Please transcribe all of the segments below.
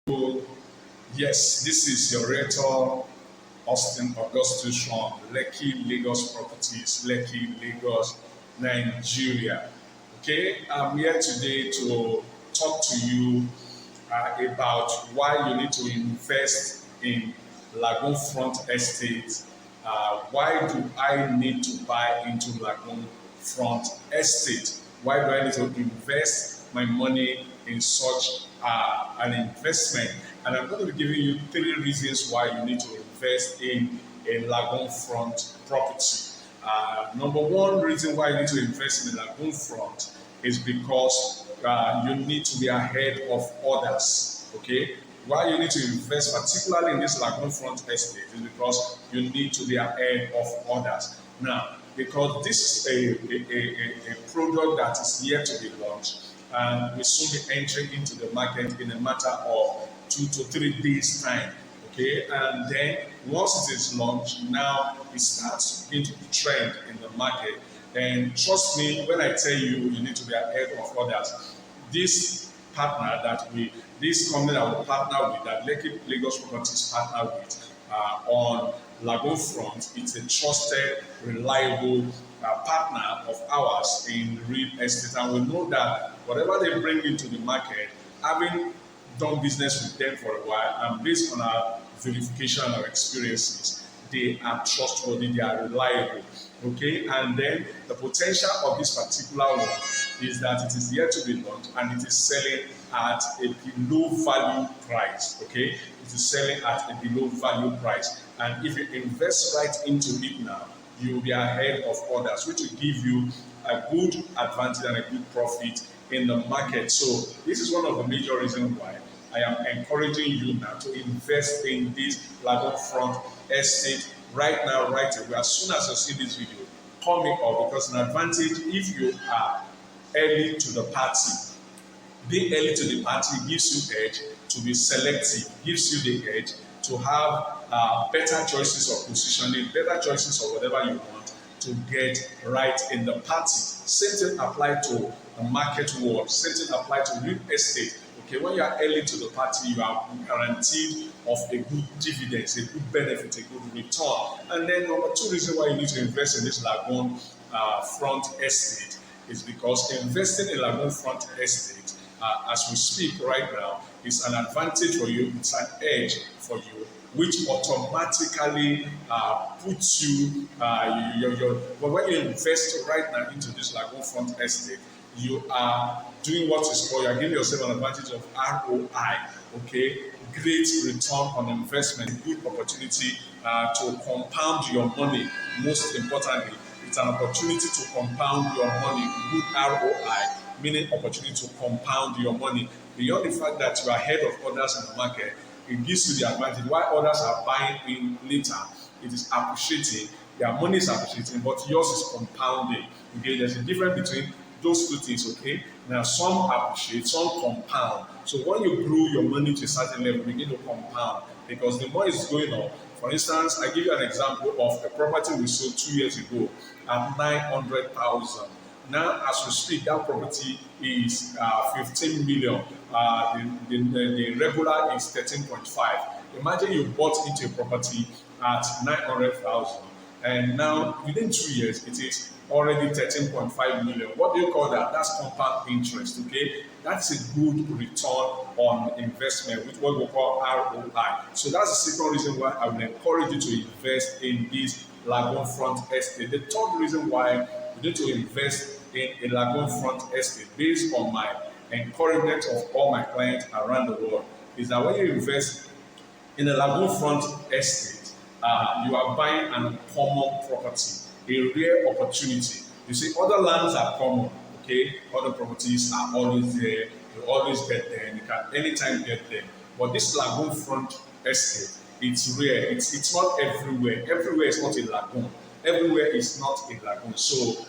So, yes, this is your realtor, Austin Augustus from Lekki, Lagos Properties, Lekki, Lagos, Nigeria. Okay, I'm here today to talk to you about why you need to invest in Lagoon Front Estate. Why do I need to buy into Lagoon Front Estate? Why do I need to invest my money in such an investment? And I'm going to be giving you three reasons why you need to invest in a Lagoon Front property. Number one reason why you need to invest in a Lagoon Front is because you need to be ahead of others. Okay, why you need to invest, particularly in this Lagoon Front estate, is because you need to be ahead of others. Now, because this is a product that is yet to be launched, and we soon be entering into the market in a matter of 2 to 3 days time. Okay, and then once it is launched, now it starts to begin to trend in the market. And trust me when I tell you, you need to be ahead of others. This partner that this company that we partner with, that Lekki Lagos Properties partner with on Lagoon Front, it's a trusted, reliable partner of ours in real estate. And we know that whatever they bring into the market, having done business with them for a while, and based on our verification and our experiences, they are trustworthy, they are reliable. Okay, and then the potential of this particular one is that it is yet to be launched and it is selling at a below value price. Okay, it is selling at a below value price, and if you invest right into it now, you will be ahead of others, which will give you a good advantage and a good profit in the market. So this is one of the major reasons why I am encouraging you now to invest in this Lagoon Front estate right now, right away. As soon as you see this video, call me up, because an advantage if you are early to the party. Being early to the party gives you edge to be selective, gives you the edge to have better choices of positioning, better choices of whatever you want to get right in the party. Same thing apply to the market world, same thing apply to real estate. Okay, when you are early to the party, you are guaranteed of a good dividends, a good benefit, a good return. And then number two reason why you need to invest in this Lagoon Front estate is because investing in Lagoon Front estate, as we speak right now, is an advantage for you, it's an edge for you, which automatically puts you, but when you invest right now into this Lagoon Front estate, you are doing what is called, you are giving yourself an advantage of ROI, okay? Great return on investment, good opportunity to compound your money. Most importantly, it's an opportunity to compound your money, good ROI, meaning opportunity to compound your money. Beyond the fact that you are ahead of others in the market, it gives you the advantage. While others are buying in later, it is appreciating, their money is appreciating, but yours is compounding. Okay, there's a difference between those two things. Okay, now some appreciate, some compound. So when you grow your money to a certain level, begin to compound, because the more it's going up. For instance, I give you an example of a property we sold 2 years ago at 900,000. Now, as we speak, that property is 15 million. The regular is 13.5. Imagine you bought into a property at 900,000, and now within 2 years, it is already 13.5 million. What do you call that? That's compound interest. Okay, that's a good return on investment, which what we call ROI. So that's the second reason why I will encourage you to invest in this Lagoon Front estate. The third reason why you need to invest in a Lagoon Front estate, based on my encouragement of all my clients around the world, is that when you invest in a Lagoon Front estate, you are buying an uncommon property, a rare opportunity. You see, other lands are common, okay? Other properties are always there, you always get them, you can anytime get them. But this Lagoon Front estate, it's rare, it's not everywhere. Everywhere is not a lagoon. Everywhere is not a lagoon. So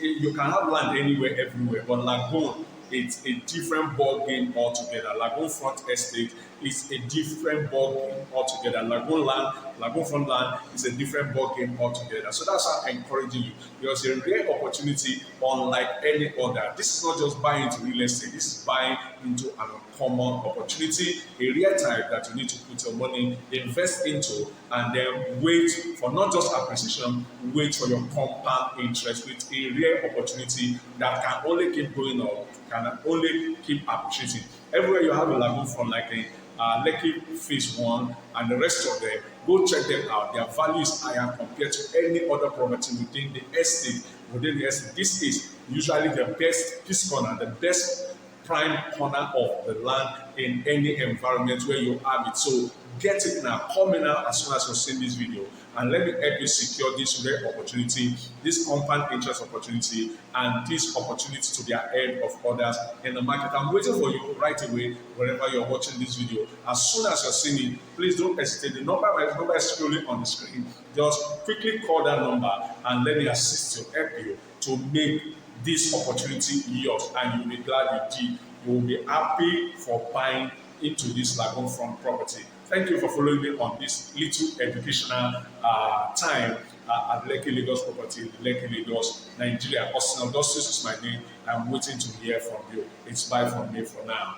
you can have land anywhere, everywhere, but lagoon, it's a different ball game altogether. Lagoon Front estate is a different ball game altogether. Lagoon Front Land is a different ball game altogether. So that's how I'm encouraging you. Because a rare opportunity unlike any other. This is not just buying into real estate. This is buying into an uncommon opportunity, a rare type that you need to put your money, invest into, and then wait for not just appreciation, wait for your compound interest with a rare opportunity that can only keep going up, can only keep appreciating. Everywhere you have a lagoon front, like a Lekki Phase 1 and the rest of them, go check them out. Their value is higher compared to any other property within the estate. This is usually the best peace corner, the best prime corner of the land in any environment where you have it. So get it now. Call me now as soon as you've seen this video, and let me help you secure this rare opportunity, this compound interest opportunity, and this opportunity to be ahead of others in the market. I'm waiting for you right away wherever you're watching this video. As soon as you're seeing it, please don't hesitate. The number is scrolling on the screen. Just quickly call that number and let me assist you, help you to make this opportunity yours, and you'll be glad you did. You will be happy for buying into this Lagoon Front property. Thank you for following me on this little educational time at Lekki Lagos property, Lekki Lagos, Nigeria. Austin Augustus is my name. I'm waiting to hear from you. It's bye from me for now.